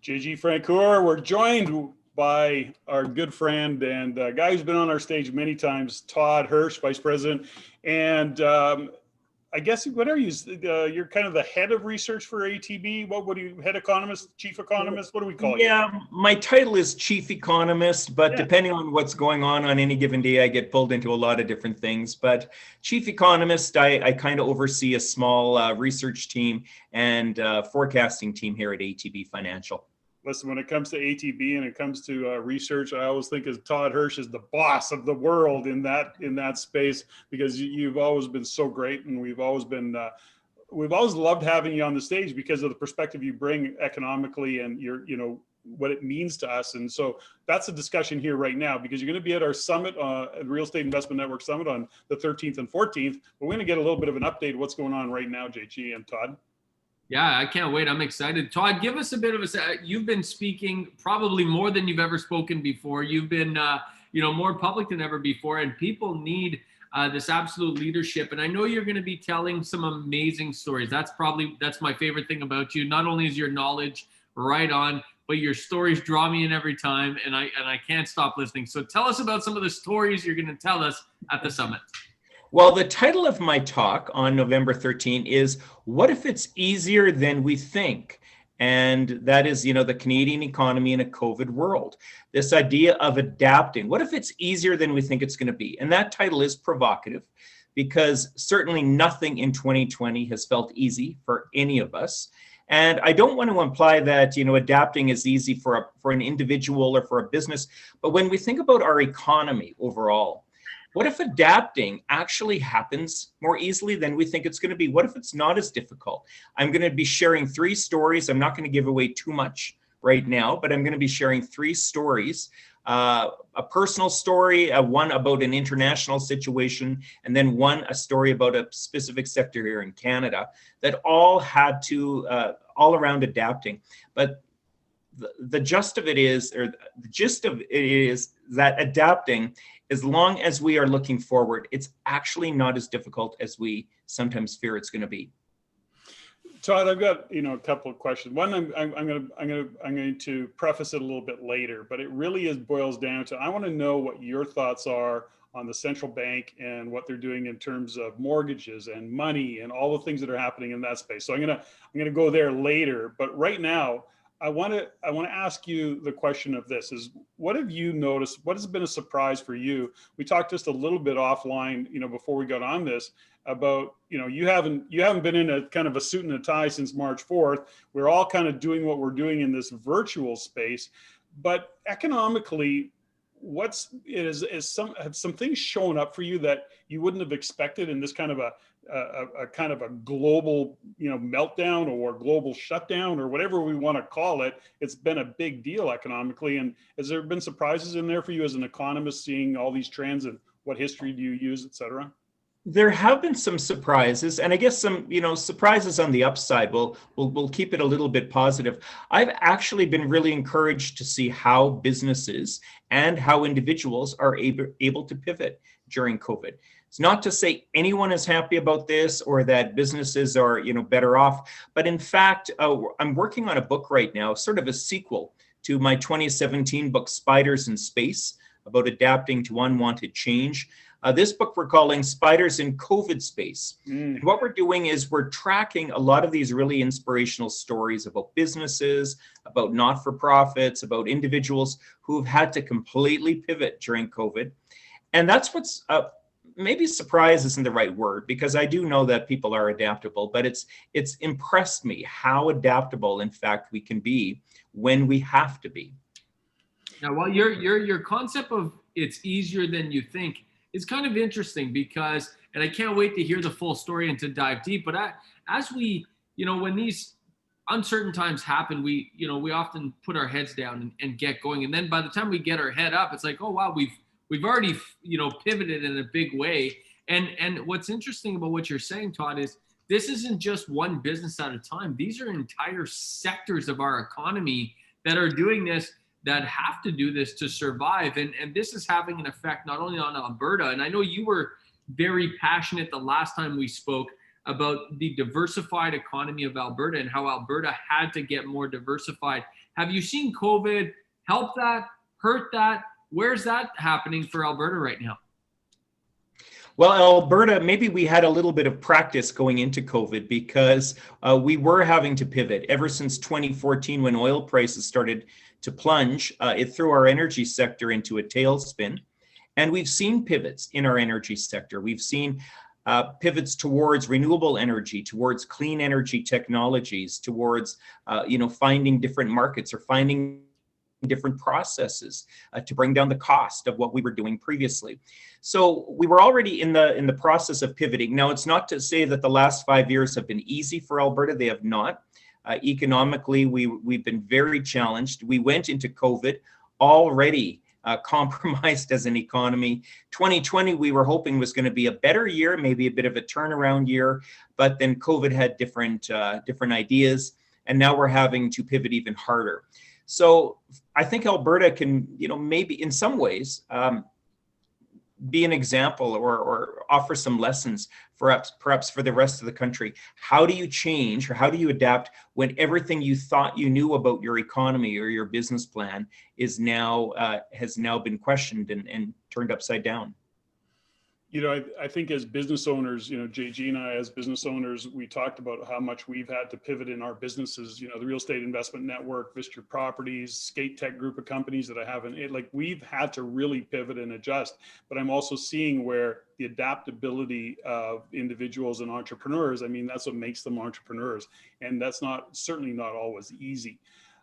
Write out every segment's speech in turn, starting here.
JG Francoeur. We're joined by our good friend and guy who's been on our stage many times, Todd Hirsch, Vice President. And I guess, what are you? You're kind of the head of research for ATB. What do you, head economist, chief economist? What do we call you? Yeah, my title is chief economist, but depending on what's going on any given day, I get pulled into a lot of different things. But chief economist, I kind of oversee a small research team and forecasting team here at ATB Financial. Listen, when it comes to ATB and it comes to research, I always think of Todd Hirsch as the boss of the world in that space, because you've always been so great, and we've always loved having you on the stage because of the perspective you bring economically and what it means to us. And so that's a discussion here right now, because you're going to be at our summit, at Real Estate Investment Network Summit on the 13th and 14th. But we're going to get a little bit of an update of what's going on right now, JG and Todd. Yeah, I can't wait. I'm excited. Todd, give us a bit of you've been speaking probably more than you've ever spoken before. You've been, more public than ever before, and people need this absolute leadership. And I know you're going to be telling some amazing stories. That's my favorite thing about you. Not only is your knowledge right on, but your stories draw me in every time, and I can't stop listening. So tell us about some of the stories you're going to tell us at the summit. Well, the title of my talk on November 13 is What If It's Easier Than We Think? And that is, the Canadian economy in a COVID world. This idea of adapting. What if it's easier than we think it's going to be? And that title is provocative, because certainly nothing in 2020 has felt easy for any of us. And I don't want to imply that, adapting is easy for an individual or for a business. But when we think about our economy overall, what if adapting actually happens more easily than we think it's going to be? What if it's not as difficult? I'm going to be sharing 3 stories. I'm not going to give away too much right now, but I'm going to be sharing 3 stories. A personal story, one about an international situation, and then a story about a specific sector here in Canada that all had to, all around adapting. But the gist of it is that adapting, as long as we are looking forward, it's actually not as difficult as we sometimes fear it's going to be. Todd, I've got a couple of questions. One, I'm going to preface it a little bit later, but it really boils down to, I want to know what your thoughts are on the central bank and what they're doing in terms of mortgages and money and all the things that are happening in that space. So I'm going to go there later, but right now, I want to ask you the question of this is, what have you noticed? What has been a surprise for you? We talked just a little bit offline, before we got on this about, you haven't been in a kind of a suit and a tie since March 4th. We're all kind of doing what we're doing in this virtual space, but economically, have some things shown up for you that you wouldn't have expected in this kind of a global, meltdown or global shutdown or whatever we want to call it? It's been a big deal economically. And has there been surprises in there for you as an economist, seeing all these trends, and what history do you use, et cetera? There have been some surprises, and I guess some, surprises on the upside. We'll keep it a little bit positive. I've actually been really encouraged to see how businesses and how individuals are able to pivot during COVID. It's not to say anyone is happy about this or that businesses are, better off, but in fact, I'm working on a book right now, sort of a sequel to my 2017 book, Spiders in Space, about adapting to unwanted change. This book we're calling Spiders in COVID Space. And what we're doing is we're tracking a lot of these really inspirational stories about businesses, about not-for-profits, about individuals who've had to completely pivot during COVID. And that's what's maybe surprise isn't the right word, because I do know that people are adaptable, but it's impressed me how adaptable, in fact, we can be when we have to be. Now, well, your concept of it's easier than you think is kind of interesting, because, and I can't wait to hear the full story and to dive deep, but as we, when these uncertain times happen, we often put our heads down and get going. And then by the time we get our head up, it's like, oh, wow, we've already, pivoted in a big way. And what's interesting about what you're saying, Todd, is this isn't just one business at a time. These are entire sectors of our economy that are doing this, that have to do this to survive. And this is having an effect not only on Alberta, and I know you were very passionate the last time we spoke about the diversified economy of Alberta and how Alberta had to get more diversified, Have you seen COVID help that, hurt that? Where's that happening for Alberta right now? Well, Alberta, maybe we had a little bit of practice going into COVID because we were having to pivot. Ever since 2014, when oil prices started to plunge, it threw our energy sector into a tailspin. And we've seen pivots in our energy sector. We've seen pivots towards renewable energy, towards clean energy technologies, towards finding different markets or finding different processes to bring down the cost of what we were doing previously. So we were already in the process of pivoting. Now, it's not to say that the last 5 years have been easy for Alberta. They have not. Economically, we've been very challenged. We went into COVID already compromised as an economy. 2020, we were hoping was going to be a better year, maybe a bit of a turnaround year, but then COVID had different ideas, and now we're having to pivot even harder. So I think Alberta can, maybe in some ways be an example or offer some lessons perhaps for the rest of the country. How do you change or how do you adapt when everything you thought you knew about your economy or your business plan is now has now been questioned and turned upside down? I think as business owners, JG and I, as business owners, we talked about how much we've had to pivot in our businesses, the Real Estate Investment Network, Vista Properties, Skate Tech group of companies that I have we've had to really pivot and adjust. But I'm also seeing where the adaptability of individuals and entrepreneurs, that's what makes them entrepreneurs. And that's certainly not always easy.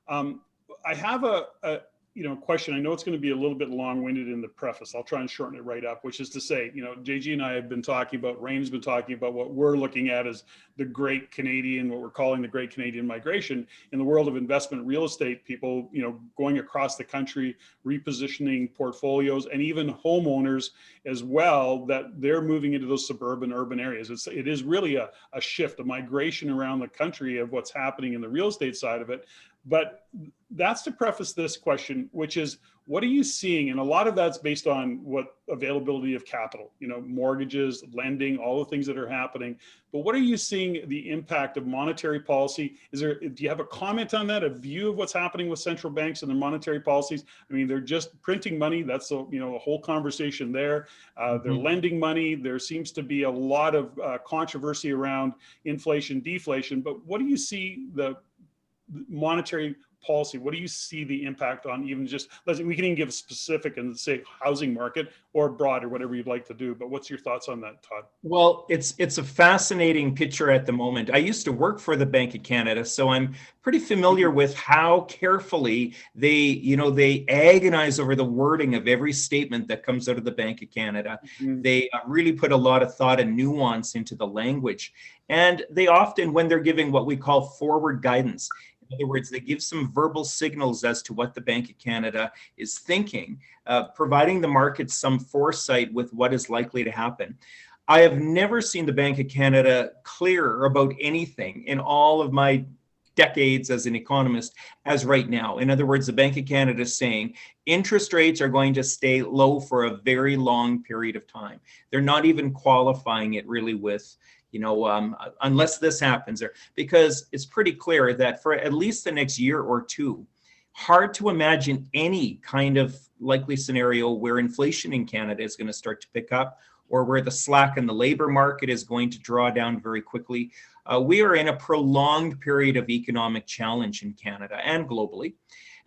I have a question. I know it's going to be a little bit long-winded in the preface. I'll try and shorten it right up, which is to say, JG and I have been talking about, Rain's been talking about what we're looking at as the great Canadian, what we're calling the great Canadian migration in the world of investment real estate, people, going across the country, repositioning portfolios, and even homeowners as well, that they're moving into those suburban urban areas. It is really a shift, a migration around the country of what's happening in the real estate side of it. But that's to preface this question, which is, what are you seeing? And a lot of that's based on what availability of capital, mortgages, lending, all the things that are happening. But what are you seeing the impact of monetary policy? Do you have a comment on that, a view of what's happening with central banks and their monetary policies? They're just printing money. That's a whole conversation there. They're lending money. There seems to be a lot of controversy around inflation, deflation. But what do you see the monetary policy? What do you see the impact on, even just, we can even give specific and say housing market or broad or whatever you'd like to do, but what's your thoughts on that, Todd? Well, it's a fascinating picture at the moment. I used to work for the Bank of Canada, so I'm pretty familiar with how carefully they agonize over the wording of every statement that comes out of the Bank of Canada. They really put a lot of thought and nuance into the language. And they often, when they're giving what we call forward guidance, in other words, they give some verbal signals as to what the Bank of Canada is thinking, providing the market some foresight with what is likely to happen. I have never seen the Bank of Canada clear about anything in all of my decades as an economist as right now. In other words, the Bank of Canada is saying interest rates are going to stay low for a very long period of time. They're not even qualifying it really with, unless this happens, because it's pretty clear that for at least the next year or two, hard to imagine any kind of likely scenario where inflation in Canada is going to start to pick up or where the slack in the labor market is going to draw down very quickly. We are in a prolonged period of economic challenge in Canada and globally.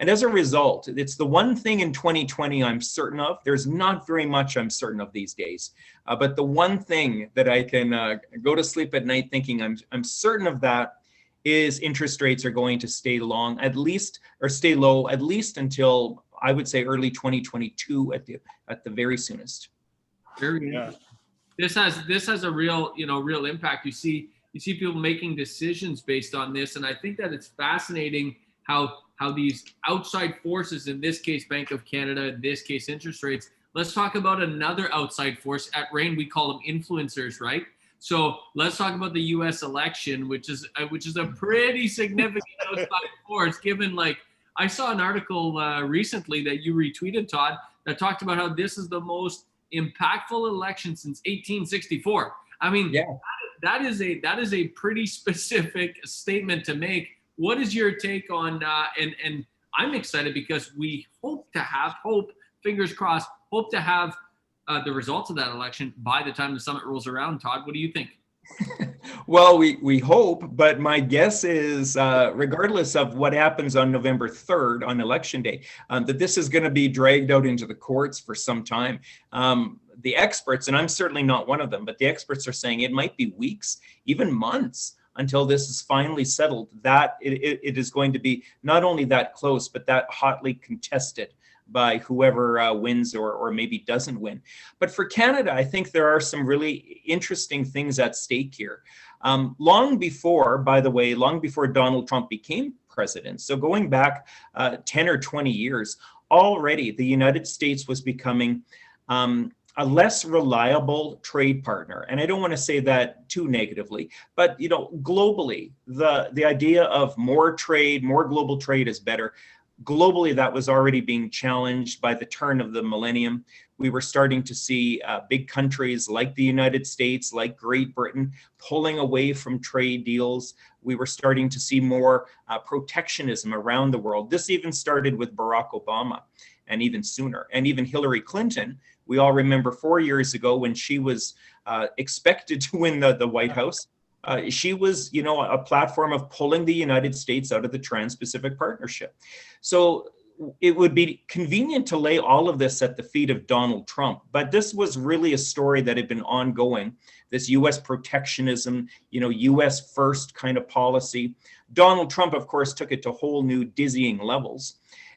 And as a result, it's the one thing in 2020 I'm certain of. There's not very much I'm certain of these days. But the one thing that I can go to sleep at night thinking I'm certain of that is interest rates are going to stay low, at least until I would say early 2022 at the very soonest. Yeah. This has a real impact. You see people making decisions based on this, and I think that it's fascinating how these outside forces, in this case Bank of Canada, in this case interest rates. Let's talk about another outside force. At Rain, we call them influencers, right? So let's talk about the U.S. election, which is a pretty significant outside force. Given, I saw an article recently that you retweeted, Todd, that talked about how this is the most impactful election since 1864. Yeah. That is a pretty specific statement to make. What is your take on and I'm excited because we hope, fingers crossed, hope to have the results of that election by the time the summit rolls around. Todd, what do you think? Well, we hope, but my guess is, regardless of what happens on November 3rd, on election day, that this is going to be dragged out into the courts for some time. The experts, and I'm certainly not one of them, but the experts are saying it might be weeks, even months, until this is finally settled, that it is going to be not only that close, but that hotly contested by whoever wins or maybe doesn't win. But for Canada, I think there are some really interesting things at stake here. Long before Donald Trump became president, so going back 10 or 20 years, already the United States was becoming a less reliable trade partner. And I don't want to say that too negatively, but globally, the idea of more trade, more global trade is better. Globally, that was already being challenged by the turn of the millennium. We were starting to see big countries like the United States, like Great Britain, pulling away from trade deals. We were starting to see more protectionism around the world. This even started with Barack Obama, and even sooner. And even Hillary Clinton, we all remember 4 years ago when she was expected to win the White House. She was, a platform of pulling the United States out of the Trans-Pacific Partnership. So it would be convenient to lay all of this at the feet of Donald Trump, but this was really a story that had been ongoing, this U.S. protectionism, U.S. first kind of policy. Donald Trump, of course, took it to whole new dizzying levels.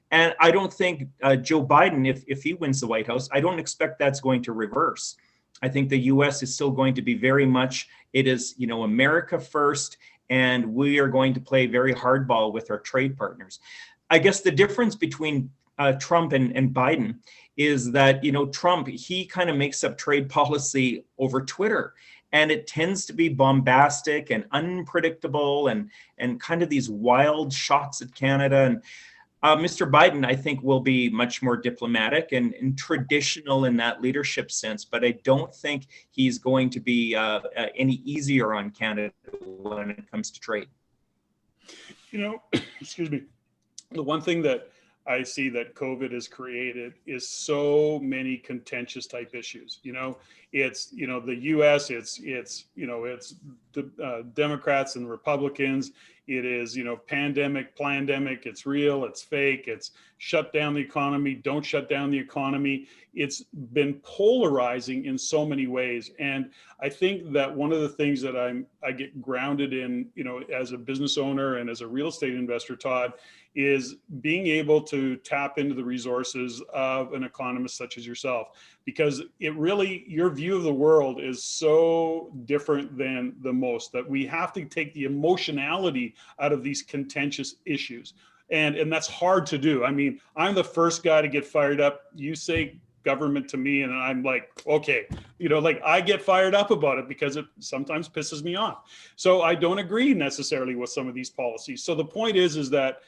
And I don't think Joe Biden, if he wins the White House, I don't expect that's going to reverse. I think the U.S. is still going to be very much, it is, America first, and we are going to play very hardball with our trade partners. I guess the difference between Trump and Biden is that, Trump, he kind of makes up trade policy over Twitter, and it tends to be bombastic and unpredictable and kind of these wild shots at Canada. And Mr. Biden, I think, will be much more diplomatic and traditional in that leadership sense, but I don't think he's going to be any easier on Canada when it comes to trade. Excuse me. The one thing that I see that COVID has created is so many contentious type issues. It's the U.S. It's the Democrats and Republicans. It is pandemic, plandemic. It's real. It's fake. It's shut down the economy. Don't shut down the economy. It's been polarizing in so many ways, and I think that one of the things that I get grounded in, as a business owner and as a real estate investor, Todd, is being able to tap into the resources of an economist such as yourself, because your view of the world is so different than the most, that we have to take the emotionality out of these contentious issues. And that's hard to do. I mean, I'm the first guy to get fired up. You say government to me, and I'm like, okay, I get fired up about it because it sometimes pisses me off. So I don't agree necessarily with some of these policies. So the point is that,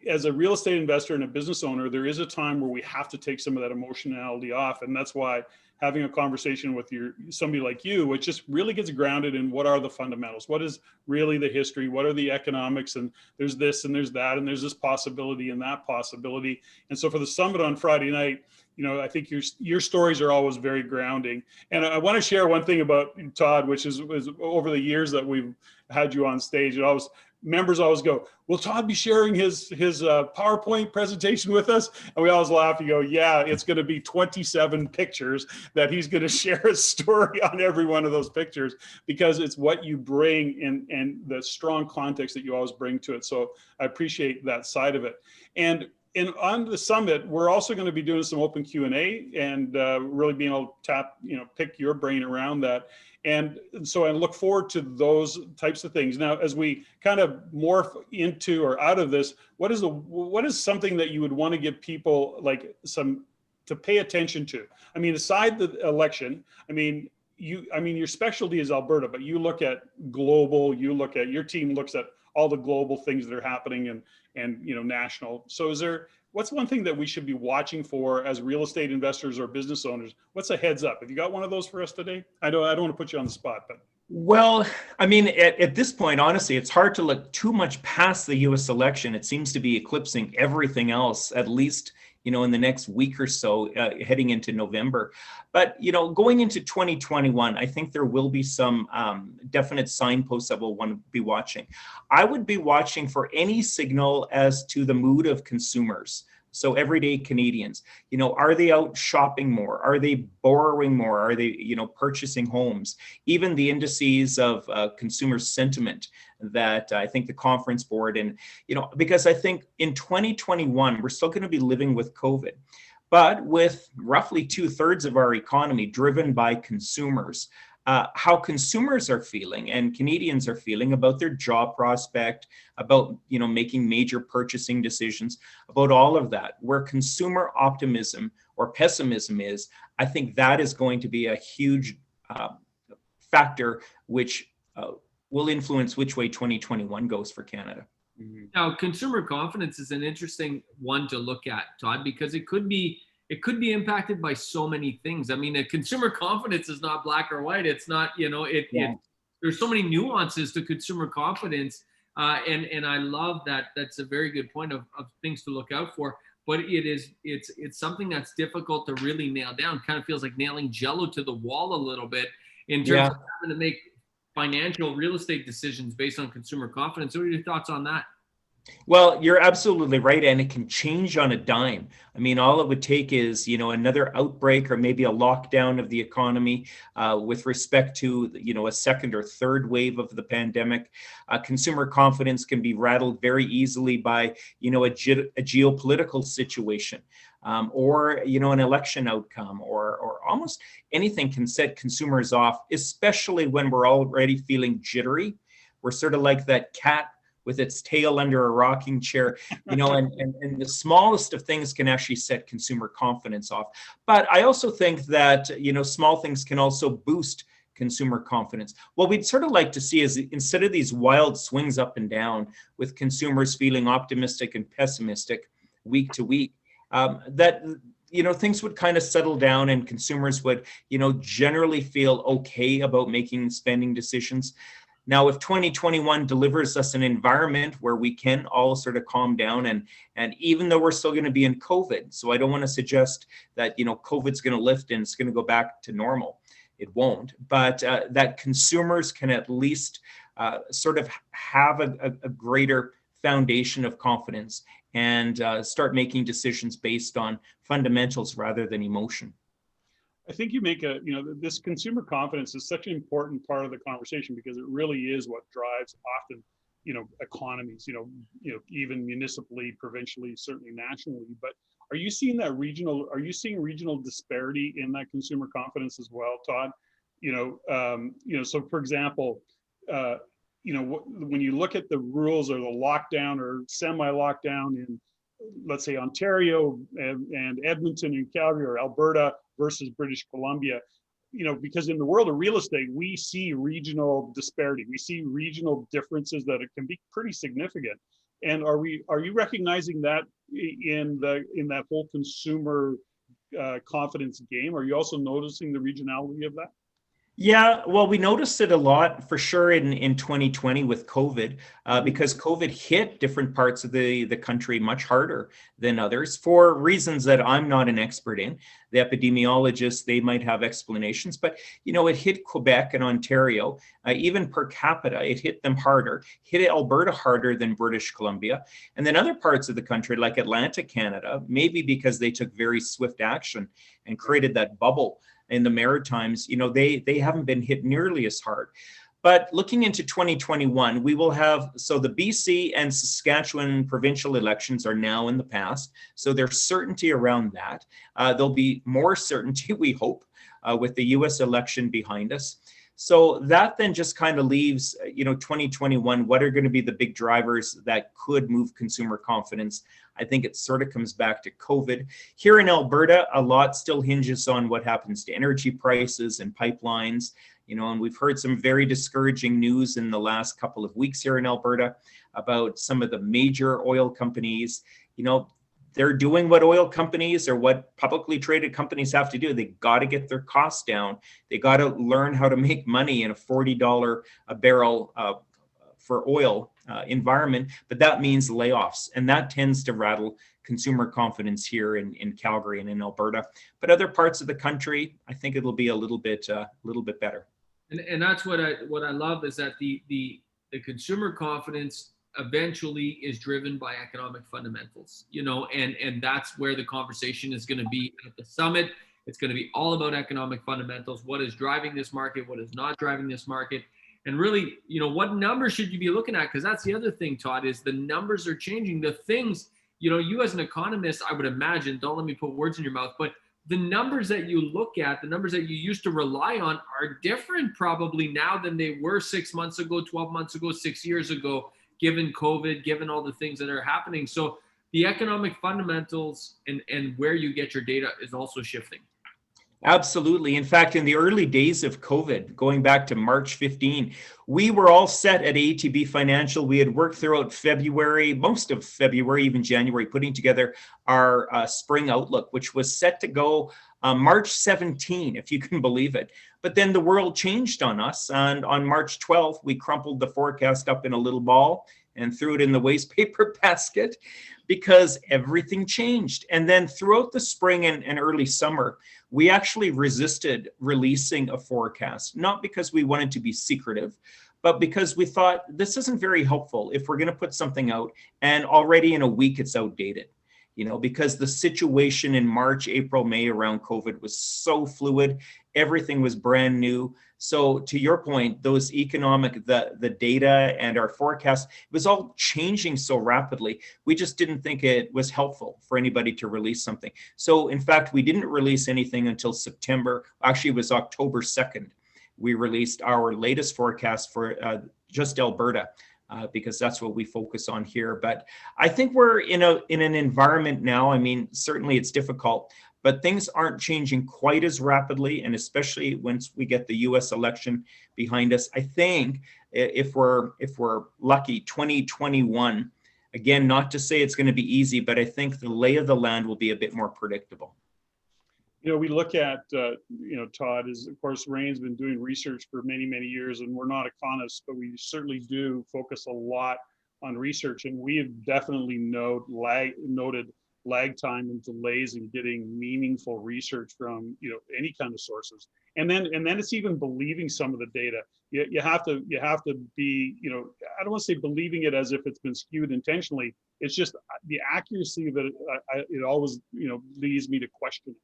as a real estate investor and a business owner, there is a time where we have to take some of that emotionality off. And that's why having a conversation with somebody like you, which just really gets grounded in what are the fundamentals, what is really the history, what are the economics, and there's this and there's that, and there's this possibility and that possibility. And so for the summit on Friday night, I think your stories are always very grounding. And I want to share one thing about Todd, which is over the years that we've had you on stage, members always go, will Todd be sharing his PowerPoint presentation with us? And we always laugh and go, yeah, it's going to be 27 pictures that he's going to share a story on every one of those pictures, because it's what you bring and the strong context that you always bring to it. So I appreciate that side of it. And on the summit, we're also going to be doing some open Q&A and really being able to pick your brain around that. And so I look forward to those types of things. Now, as we kind of morph into or out of this, what is something that you would want to give people to pay attention to? I mean, aside the election, your specialty is Alberta, but you look at global, your team looks at all the global things that are happening and national. So what's one thing that we should be watching for as real estate investors or business owners? What's a heads up? Have you got one of those for us today? I don't want to put you on the spot, but. Well, I mean, at this point, honestly, it's hard to look too much past the US election. It seems to be eclipsing everything else, at least, in the next week or so, heading into November. But, going into 2021, I think there will be some definite signposts that we'll want to be watching. I would be watching for any signal as to the mood of consumers. So everyday Canadians, are they out shopping more? Are they borrowing more? Are they, purchasing homes? Even the indices of consumer sentiment that I think the conference board and, because I think in 2021, we're still going to be living with COVID, but with roughly 2/3 of our economy driven by consumers. How consumers are feeling and Canadians are feeling about their job prospect, about making major purchasing decisions, about all of that. Where consumer optimism or pessimism is, I think that is going to be a huge factor which will influence which way 2021 goes for Canada. Now, consumer confidence is an interesting one to look at, Todd, because it could be impacted by so many things. I mean, a consumer confidence is not black or white. It's not, there's so many nuances to consumer confidence. And I love that. That's a very good point of things to look out for. But it's something that's difficult to really nail down. Kind of feels like nailing Jello to the wall a little bit in terms of having to make financial real estate decisions based on consumer confidence. What are your thoughts on that? Well, you're absolutely right, and it can change on a dime. I mean, all it would take is, another outbreak or maybe a lockdown of the economy with respect to, a second or third wave of the pandemic. Consumer confidence can be rattled very easily by, a geopolitical situation. Or an election outcome, or almost anything can set consumers off, especially when we're already feeling jittery. We're sort of like that cat with its tail under a rocking chair, and the smallest of things can actually set consumer confidence off. But I also think that, small things can also boost consumer confidence. What we'd sort of like to see is, instead of these wild swings up and down with consumers feeling optimistic and pessimistic week to week, that things would kind of settle down and consumers would generally feel okay about making spending decisions. Now, if 2021 delivers us an environment where we can all sort of calm down, and even though we're still going to be in COVID, so I don't want to suggest that COVID's going to lift and it's going to go back to normal. It won't, but that consumers can at least sort of have a greater foundation of confidence and start making decisions based on fundamentals rather than emotion. I think you make this consumer confidence is such an important part of the conversation, because it really is what drives often, economies, even municipally, provincially, certainly nationally. But are you seeing regional disparity in that consumer confidence as well, Todd? So for example, when you look at the rules or the lockdown or semi-lockdown in, let's say, Ontario and Edmonton and Calgary, or Alberta versus British Columbia, because in the world of real estate, we see regional disparity. We see regional differences that it can be pretty significant. And are you recognizing that in that whole consumer confidence game? Are you also noticing the regionality of that? Yeah, well, we noticed it a lot for sure in 2020 with COVID, because COVID hit different parts of the country much harder than others for reasons that I'm not an expert in. The epidemiologists, they might have explanations, but it hit Quebec and Ontario, even per capita, it hit them harder, hit Alberta harder than British Columbia. And then other parts of the country, like Atlantic Canada, maybe because they took very swift action and created that bubble in the Maritimes, they haven't been hit nearly as hard. But looking into 2021, we will have, so the BC and Saskatchewan provincial elections are now in the past. So there's certainty around that. There'll be more certainty, we hope, with the US election behind us. So that then just kind of leaves, 2021, what are going to be the big drivers that could move consumer confidence? I think it sort of comes back to COVID. Here in Alberta, a lot still hinges on what happens to energy prices and pipelines, and we've heard some very discouraging news in the last couple of weeks here in Alberta about some of the major oil companies. they're doing what oil companies or what publicly traded companies have to do. They got to get their costs down. They got to learn how to make money in a $40 a barrel for oil environment, but that means layoffs, and that tends to rattle consumer confidence here in Calgary and in Alberta. But other parts of the country, I think it'll be a little bit better. And that's what I love is that the consumer confidence eventually is driven by economic fundamentals, and that's where the conversation is going to be at the summit. It's going to be all about economic fundamentals. What is driving this market? What is not driving this market? And really, what numbers should you be looking at? Because that's the other thing, Todd, is the numbers are changing. The things, you as an economist, I would imagine, don't let me put words in your mouth, but the numbers that you look at, the numbers that you used to rely on are different probably now than they were 6 months ago, 12 months ago, 6 years ago, given COVID, given all the things that are happening. So the economic fundamentals and where you get your data is also shifting. Absolutely. In fact, in the early days of COVID, going back to March 15, we were all set at ATB Financial. We had worked throughout February, most of February, even January, putting together our spring outlook, which was set to go March 17, if you can believe it. But then the world changed on us. And on March 12th, we crumpled the forecast up in a little ball and threw it in the waste paper basket because everything changed. And then throughout the spring and early summer, we actually resisted releasing a forecast, not because we wanted to be secretive, but because we thought this isn't very helpful if we're going to put something out and already in a week it's outdated. Because the situation in March, April, May around COVID was so fluid, everything was brand new. So to your point, those economic, the data and our forecast, it was all changing so rapidly. We just didn't think it was helpful for anybody to release something. So in fact, we didn't release anything until September. Actually, it was October 2nd. We released our latest forecast for just Alberta. Because that's what we focus on here. But I think we're in an environment now. I mean, certainly it's difficult, but things aren't changing quite as rapidly. And especially once we get the US election behind us, I think if we're lucky, 2021, again, not to say it's going to be easy, but I think the lay of the land will be a bit more predictable. We look at, Todd, is of course, Rain's been doing research for many, many years, and we're not economists, but we certainly do focus a lot on research. And we have definitely noted lag time and delays in getting meaningful research from, any kind of sources. And then it's even believing some of the data. You have to be, I don't want to say believing it as if it's been skewed intentionally. It's just the accuracy of it. It always, leads me to question it.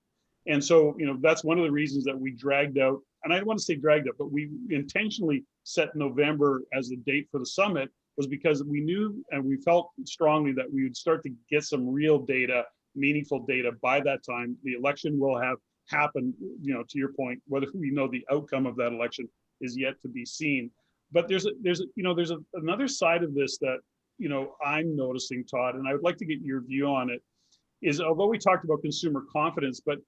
And so, that's one of the reasons that we dragged out, and I don't want to say dragged out, but we intentionally set November as the date for the summit, was because we knew and we felt strongly that we would start to get some real data, meaningful data by that time. The election will have happened, to your point, whether we know the outcome of that election is yet to be seen. But there's another side of this that, I'm noticing, Todd, and I would like to get your view on it, is although we talked about consumer confidence, but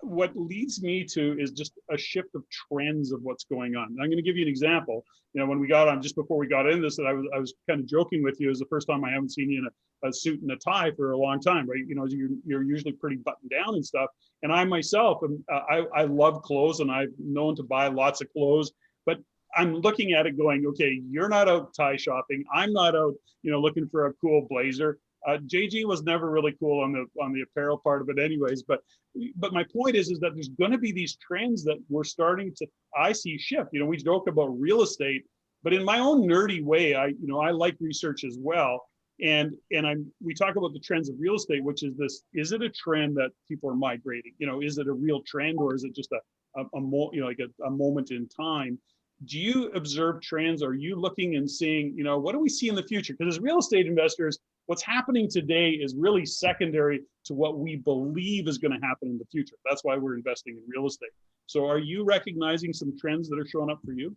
what leads me to is just a shift of trends of what's going on. And I'm going to give you an example. When we got on, just before we got into this, that I was kind of joking with you. It was the first time I haven't seen you in a suit and a tie for a long time, right? You're usually pretty buttoned down and stuff. And I myself, I love clothes, and I've known to buy lots of clothes. But I'm looking at it going, okay, you're not out tie shopping. I'm not out, looking for a cool blazer. JG was never really cool on the apparel part of it anyways, but my point is that there's going to be these trends that we're starting to, I see shift. We joke about real estate, but in my own nerdy way, I like research as well. And we talk about the trends of real estate, which is this: is it a trend that people are migrating? Is it a real trend, or is it just a moment in time? Do you observe trends? Are you looking and seeing, what do we see in the future? Because as real estate investors, what's happening today is really secondary to what we believe is going to happen in the future. That's why we're investing in real estate. So are you recognizing some trends that are showing up for you?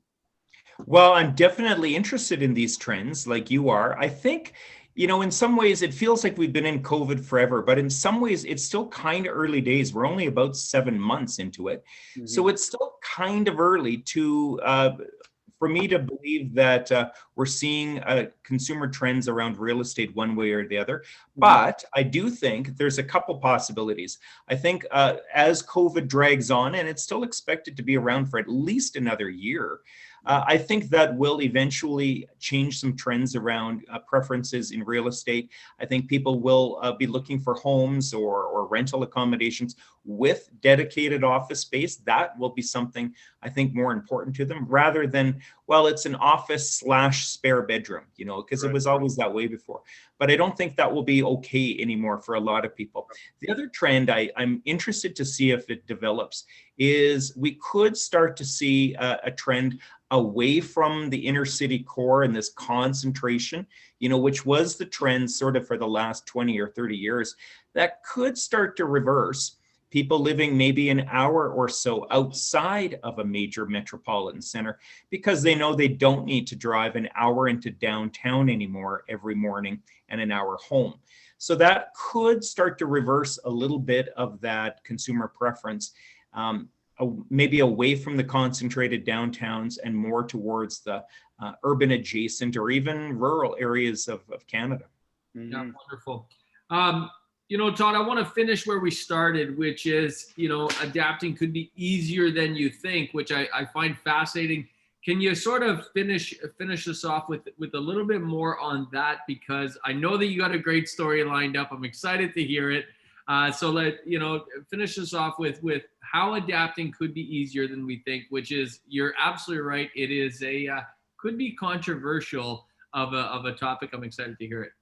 Well, I'm definitely interested in these trends like you are. I think, in some ways it feels like we've been in COVID forever, but in some ways it's still kind of early days. We're only about 7 months into it. Mm-hmm. So it's still kind of early for me to believe that we're seeing consumer trends around real estate one way or the other. But I do think there's a couple possibilities. I think as COVID drags on, and it's still expected to be around for at least another year, I think that will eventually change some trends around preferences in real estate. I think people will be looking for homes or rental accommodations with dedicated office space. That will be something I think more important to them, rather than, well, it's an office / spare bedroom, you know, because it was always that way before. But I don't think that will be okay anymore for a lot of people. The other trend I'm interested to see if it develops is we could start to see a trend away from the inner city core and this concentration, you know, which was the trend sort of for the last 20 or 30 years, that could start to reverse. People living maybe an hour or so outside of a major metropolitan center because they know they don't need to drive an hour into downtown anymore every morning and an hour home. So that could start to reverse a little bit of that consumer preference, maybe away from the concentrated downtowns and more towards the urban adjacent or even rural areas of Canada. Yeah, wonderful. You know, Todd, I want to finish where we started, which is, you know, adapting could be easier than you think, which I find fascinating. Can you sort of finish this off with a little bit more on that? Because I know that you got a great story lined up. I'm excited to hear it. So finish this off with how adapting could be easier than we think, which is, you're absolutely right. It is could be controversial of a topic. I'm excited to hear it.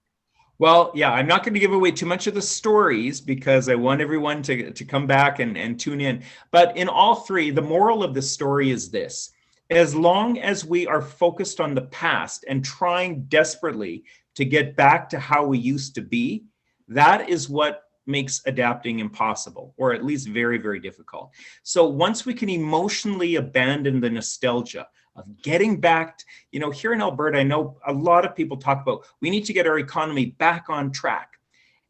Well, yeah, I'm not going to give away too much of the stories because I want everyone to come back and tune in. But in all three, the moral of the story is this: as long as we are focused on the past and trying desperately to get back to how we used to be, that is what makes adapting impossible, or at least very, very difficult. So once we can emotionally abandon the nostalgia of getting back, you know, here in Alberta, I know a lot of people talk about, we need to get our economy back on track.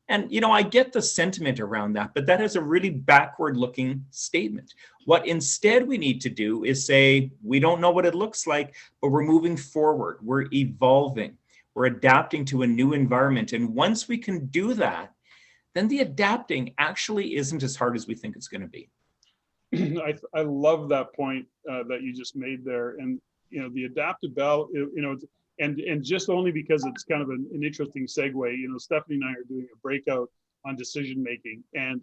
And, you know, I get the sentiment around that, but that is a really backward looking statement. What instead we need to do is say, we don't know what it looks like, but we're moving forward. We're evolving. We're adapting to a new environment. And once we can do that, then the adapting actually isn't as hard as we think it's going to be. I love that point that you just made there, and you know, the adaptability, you know, and just only because it's kind of an interesting segue. You know, Stephanie and I are doing a breakout on decision making, and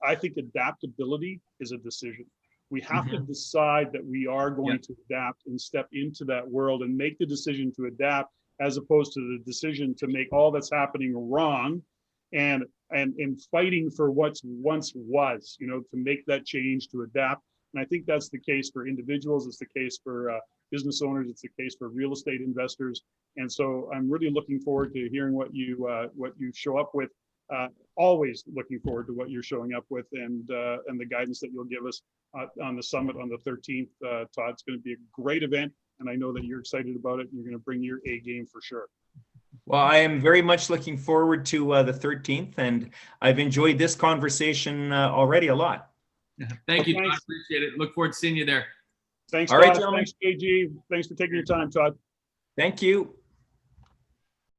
I think adaptability is a decision. We have to decide that we are going to adapt and step into that world and make the decision to adapt, as opposed to the decision to make all that's happening wrong and fighting for what's once was, you know, to make that change, to adapt. And I think that's the case for individuals. It's the case for business owners. It's the case for real estate investors. And so I'm really looking forward to hearing what you show up with. Always looking forward to what you're showing up with, and the guidance that you'll give us on the summit on the 13th. Todd, it's going to be a great event, and I know that you're excited about it. And you're going to bring your A game for sure. Well, I am very much looking forward to the 13th, and I've enjoyed this conversation already a lot. Thank you, Todd. I appreciate it. Look forward to seeing you there. Thanks, All Todd. right, gentlemen. Thanks, KG. Thanks for taking your time, Todd. Thank you.